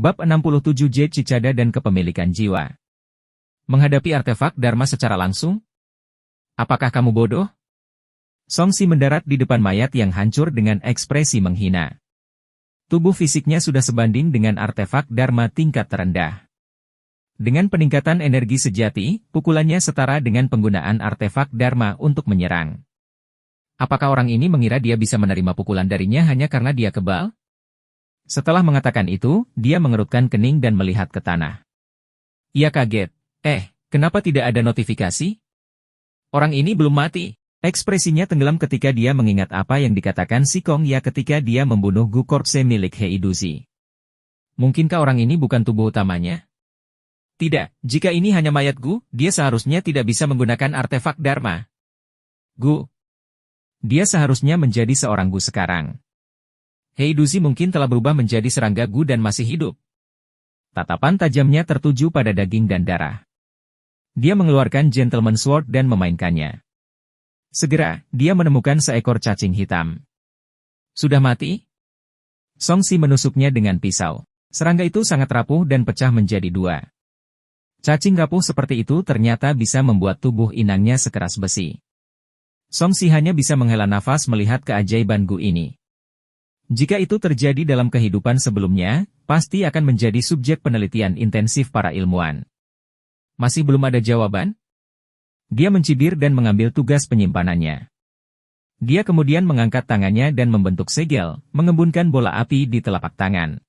Bab 67 J. Cicada dan Kepemilikan Jiwa. Menghadapi artefak Dharma secara langsung? Apakah kamu bodoh? Songsi mendarat di depan mayat yang hancur dengan ekspresi menghina. Tubuh fisiknya sudah sebanding dengan artefak Dharma tingkat terendah. Dengan peningkatan energi sejati, pukulannya setara dengan penggunaan artefak Dharma untuk menyerang. Apakah orang ini mengira dia bisa menerima pukulan darinya hanya karena dia kebal? Setelah mengatakan itu, dia mengerutkan kening dan melihat ke tanah. Ia kaget. Kenapa tidak ada notifikasi? Orang ini belum mati. Ekspresinya tenggelam ketika dia mengingat apa yang dikatakan si Kong Ya ketika dia membunuh Gu Korpse milik Heiduzi. Mungkinkah orang ini bukan tubuh utamanya? Tidak, jika ini hanya mayat Gu, dia seharusnya tidak bisa menggunakan artefak Dharma. Gu. Dia seharusnya menjadi seorang Gu sekarang. Heiduzi mungkin telah berubah menjadi serangga Gu dan masih hidup. Tatapan tajamnya tertuju pada daging dan darah. Dia mengeluarkan Gentleman Sword dan memainkannya. Segera, dia menemukan seekor cacing hitam. Sudah mati? Songsi menusuknya dengan pisau. Serangga itu sangat rapuh dan pecah menjadi dua. Cacing rapuh seperti itu ternyata bisa membuat tubuh inangnya sekeras besi. Songsi hanya bisa menghela nafas melihat keajaiban Gu ini. Jika itu terjadi dalam kehidupan sebelumnya, pasti akan menjadi subjek penelitian intensif para ilmuwan. Masih belum ada jawaban? Dia mencibir dan mengambil tugas penyimpanannya. Dia kemudian mengangkat tangannya dan membentuk segel, mengembunkan bola api di telapak tangan.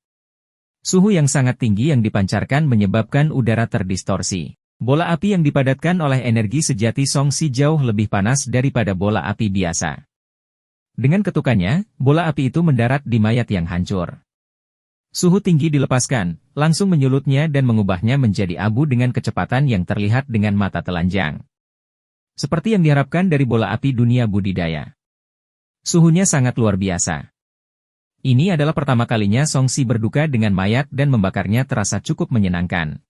Suhu yang sangat tinggi yang dipancarkan menyebabkan udara terdistorsi. Bola api yang dipadatkan oleh energi sejati Songsi jauh lebih panas daripada bola api biasa. Dengan ketukannya, bola api itu mendarat di mayat yang hancur. Suhu tinggi dilepaskan, langsung menyulutnya dan mengubahnya menjadi abu dengan kecepatan yang terlihat dengan mata telanjang. Seperti yang diharapkan dari bola api dunia budidaya. Suhunya sangat luar biasa. Ini adalah pertama kalinya Songsi berduka dengan mayat dan membakarnya terasa cukup menyenangkan.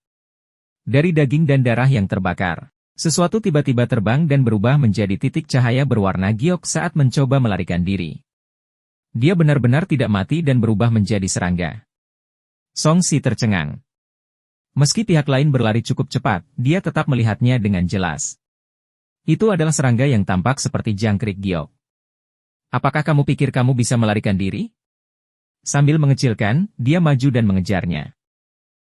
Dari daging dan darah yang terbakar, sesuatu tiba-tiba terbang dan berubah menjadi titik cahaya berwarna giok saat mencoba melarikan diri. Dia benar-benar tidak mati dan berubah menjadi serangga. Songsi tercengang. Meski pihak lain berlari cukup cepat, dia tetap melihatnya dengan jelas. Itu adalah serangga yang tampak seperti jangkrik giok. Apakah kamu pikir kamu bisa melarikan diri? Sambil mengecilkan, dia maju dan mengejarnya.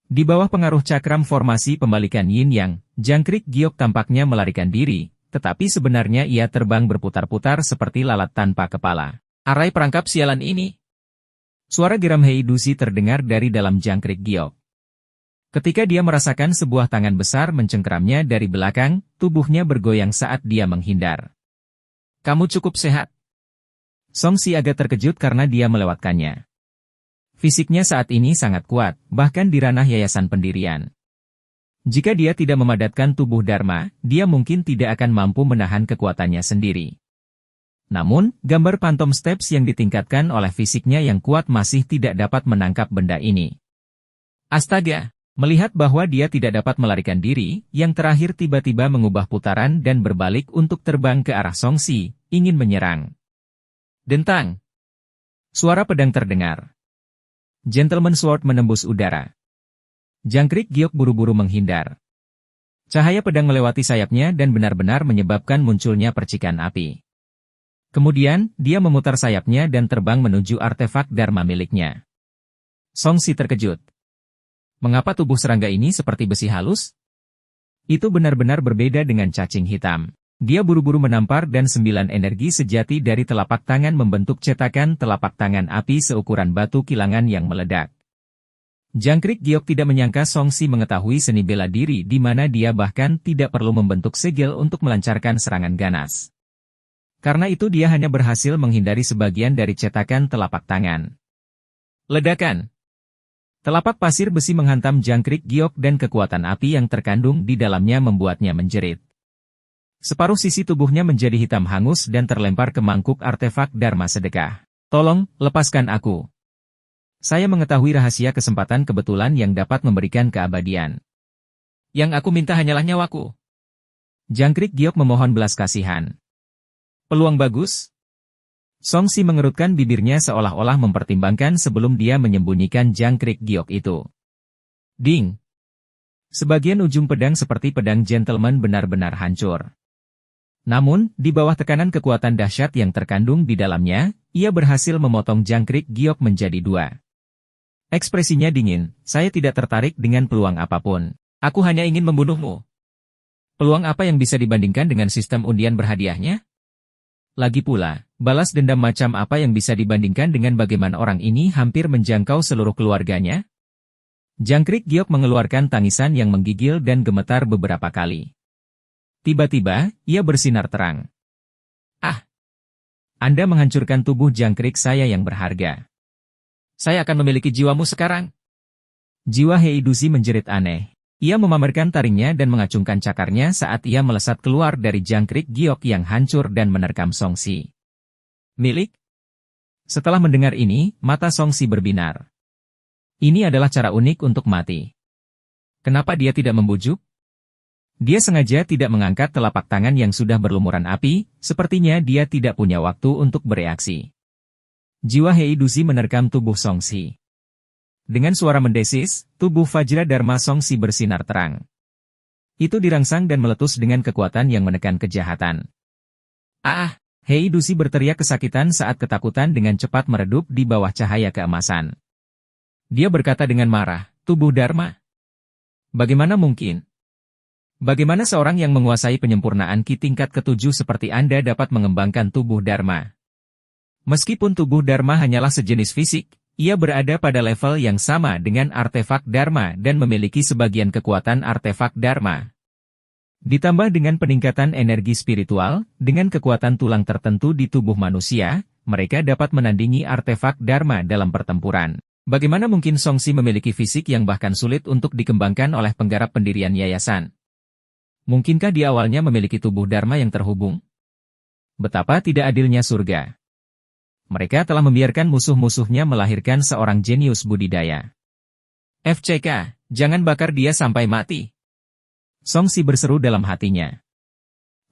Di bawah pengaruh cakram formasi pembalikan yin-yang, jangkrik giok tampaknya melarikan diri, tetapi sebenarnya ia terbang berputar-putar seperti lalat tanpa kepala. Arai perangkap sialan ini! Suara geram Heiduzi terdengar dari dalam jangkrik giok. Ketika dia merasakan sebuah tangan besar mencengkeramnya dari belakang, tubuhnya bergoyang saat dia menghindar. Kamu cukup sehat? Songsi agak terkejut karena dia melewatkannya. Fisiknya saat ini sangat kuat, bahkan di ranah yayasan pendirian. Jika dia tidak memadatkan tubuh Dharma, dia mungkin tidak akan mampu menahan kekuatannya sendiri. Namun, gambar Phantom Steps yang ditingkatkan oleh fisiknya yang kuat masih tidak dapat menangkap benda ini. Astaga! Melihat bahwa dia tidak dapat melarikan diri, yang terakhir tiba-tiba mengubah putaran dan berbalik untuk terbang ke arah Songsi, ingin menyerang. Dentang! Suara pedang terdengar. Gentleman Sword menembus udara. Jangkrik giok buru-buru menghindar. Cahaya pedang melewati sayapnya dan benar-benar menyebabkan munculnya percikan api. Kemudian, dia memutar sayapnya dan terbang menuju artefak Dharma miliknya. Songsi terkejut. Mengapa tubuh serangga ini seperti besi halus? Itu benar-benar berbeda dengan cacing hitam. Dia buru-buru menampar dan 9 energi sejati dari telapak tangan membentuk cetakan telapak tangan api seukuran batu kilangan yang meledak. Jangkrik giok tidak menyangka Songsi mengetahui seni bela diri di mana dia bahkan tidak perlu membentuk segel untuk melancarkan serangan ganas. Karena itu dia hanya berhasil menghindari sebagian dari cetakan telapak tangan. Ledakan! Telapak pasir besi menghantam jangkrik giok dan kekuatan api yang terkandung di dalamnya membuatnya menjerit. Separuh sisi tubuhnya menjadi hitam hangus dan terlempar ke mangkuk artefak Dharma sedekah. Tolong, lepaskan aku. Saya mengetahui rahasia kesempatan kebetulan yang dapat memberikan keabadian. Yang aku minta hanyalah nyawaku. Jangkrik giok memohon belas kasihan. Peluang bagus? Songsi mengerutkan bibirnya seolah-olah mempertimbangkan sebelum dia menyembunyikan jangkrik giok itu. Ding! Sebagian ujung pedang seperti pedang gentleman benar-benar hancur. Namun, di bawah tekanan kekuatan dahsyat yang terkandung di dalamnya, ia berhasil memotong jangkrik giok menjadi dua. Ekspresinya dingin, saya tidak tertarik dengan peluang apapun. Aku hanya ingin membunuhmu. Peluang apa yang bisa dibandingkan dengan sistem undian berhadiahnya? Lagi pula, balas dendam macam apa yang bisa dibandingkan dengan bagaimana orang ini hampir menjangkau seluruh keluarganya? Jangkrik giok mengeluarkan tangisan yang menggigil dan gemetar beberapa kali. Tiba-tiba, ia bersinar terang. Ah! Anda menghancurkan tubuh jangkrik saya yang berharga. Saya akan memiliki jiwamu sekarang. Jiwa Heiduzi menjerit aneh. Ia memamerkan taringnya dan mengacungkan cakarnya saat ia melesat keluar dari jangkrik giok yang hancur dan menerkam Songsi. Milik? Setelah mendengar ini, mata Songsi berbinar. Ini adalah cara unik untuk mati. Kenapa dia tidak membujuk? Dia sengaja tidak mengangkat telapak tangan yang sudah berlumuran api, sepertinya dia tidak punya waktu untuk bereaksi. Jiwa Heiduzi menerkam tubuh Songsi. Dengan suara mendesis, tubuh Vajra Dharma Songsi bersinar terang. Itu dirangsang dan meletus dengan kekuatan yang menekan kejahatan. Ah! Heiduzi berteriak kesakitan saat ketakutan dengan cepat meredup di bawah cahaya keemasan. Dia berkata dengan marah, tubuh Dharma? Bagaimana mungkin? Bagaimana seorang yang menguasai penyempurnaan Ki tingkat ke-7 seperti Anda dapat mengembangkan tubuh Dharma? Meskipun tubuh Dharma hanyalah sejenis fisik, ia berada pada level yang sama dengan artefak Dharma dan memiliki sebagian kekuatan artefak Dharma. Ditambah dengan peningkatan energi spiritual, dengan kekuatan tulang tertentu di tubuh manusia, mereka dapat menandingi artefak Dharma dalam pertempuran. Bagaimana mungkin Songsi memiliki fisik yang bahkan sulit untuk dikembangkan oleh penggarap pendirian yayasan? Mungkinkah dia awalnya memiliki tubuh Dharma yang terhubung? Betapa tidak adilnya surga. Mereka telah membiarkan musuh-musuhnya melahirkan seorang jenius budidaya. FCK, jangan bakar dia sampai mati. Songsi berseru dalam hatinya.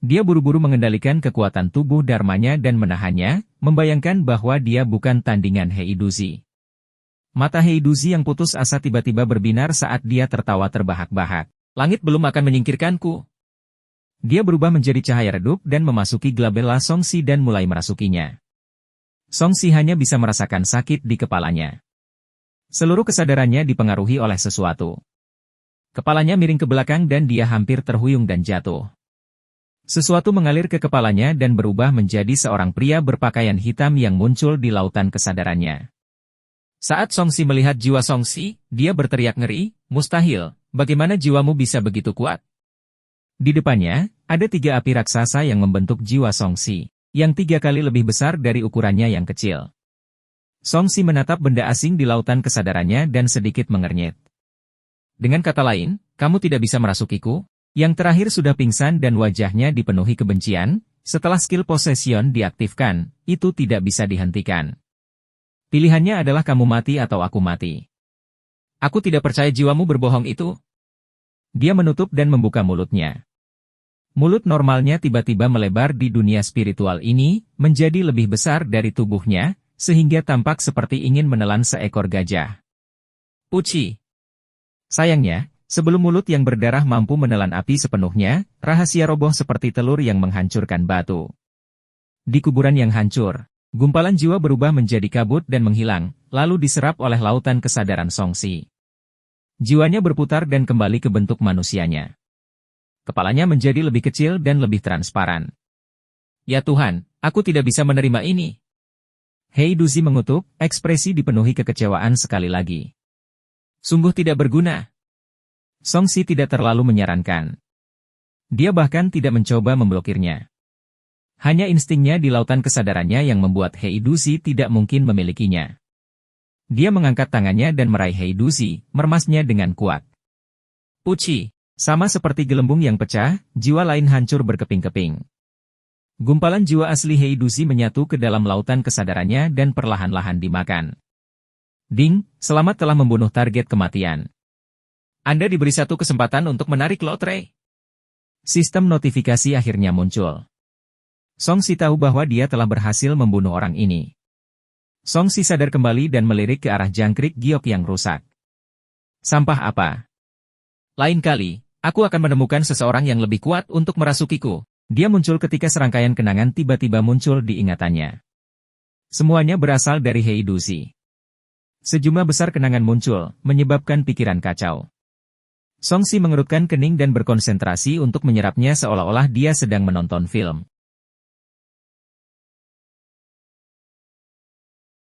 Dia buru-buru mengendalikan kekuatan tubuh Dharmanya dan menahannya, membayangkan bahwa dia bukan tandingan Heiduzi. Mata Heiduzi yang putus asa tiba-tiba berbinar saat dia tertawa terbahak-bahak. Langit belum akan menyingkirkanku. Dia berubah menjadi cahaya redup dan memasuki glabella Songsi dan mulai merasukinya. Songsi hanya bisa merasakan sakit di kepalanya. Seluruh kesadarannya dipengaruhi oleh sesuatu. Kepalanya miring ke belakang dan dia hampir terhuyung dan jatuh. Sesuatu mengalir ke kepalanya dan berubah menjadi seorang pria berpakaian hitam yang muncul di lautan kesadarannya. Saat Songsi melihat jiwa Songsi, dia berteriak ngeri, mustahil, bagaimana jiwamu bisa begitu kuat? Di depannya, ada 3 api raksasa yang membentuk jiwa Songsi, yang 3 kali lebih besar dari ukurannya yang kecil. Songsi menatap benda asing di lautan kesadarannya dan sedikit mengernyit. Dengan kata lain, kamu tidak bisa merasukiku? Yang terakhir sudah pingsan dan wajahnya dipenuhi kebencian, setelah skill possession diaktifkan, itu tidak bisa dihentikan. Pilihannya adalah kamu mati atau aku mati. Aku tidak percaya jiwamu berbohong itu. Dia menutup dan membuka mulutnya. Mulut normalnya tiba-tiba melebar di dunia spiritual ini, menjadi lebih besar dari tubuhnya, sehingga tampak seperti ingin menelan seekor gajah. Uci. Sayangnya, sebelum mulut yang berdarah mampu menelan api sepenuhnya, rahasia roboh seperti telur yang menghancurkan batu. Di kuburan yang hancur, gumpalan jiwa berubah menjadi kabut dan menghilang, lalu diserap oleh lautan kesadaran Songsi. Jiwanya berputar dan kembali ke bentuk manusianya. Kepalanya menjadi lebih kecil dan lebih transparan. Ya Tuhan, aku tidak bisa menerima ini. Heiduzi mengutuk, ekspresi dipenuhi kekecewaan sekali lagi. Sungguh tidak berguna. Songsi tidak terlalu menyarankan. Dia bahkan tidak mencoba memblokirnya. Hanya instingnya di lautan kesadarannya yang membuat Heiduzi tidak mungkin memilikinya. Dia mengangkat tangannya dan meraih Heiduzi, meremasnya dengan kuat. Uci, sama seperti gelembung yang pecah, jiwa lain hancur berkeping-keping. Gumpalan jiwa asli Heiduzi menyatu ke dalam lautan kesadarannya dan perlahan-lahan dimakan. Ding, selamat telah membunuh target kematian. Anda diberi satu kesempatan untuk menarik lotre. Sistem notifikasi akhirnya muncul. Songsi tahu bahwa dia telah berhasil membunuh orang ini. Songsi sadar kembali dan melirik ke arah jangkrik giok yang rusak. Sampah apa? Lain kali, aku akan menemukan seseorang yang lebih kuat untuk merasukiku. Dia muncul ketika serangkaian kenangan tiba-tiba muncul di ingatannya. Semuanya berasal dari Heidushi. Sejumlah besar kenangan muncul, menyebabkan pikiran kacau. Songsi mengerutkan kening dan berkonsentrasi untuk menyerapnya seolah-olah dia sedang menonton film.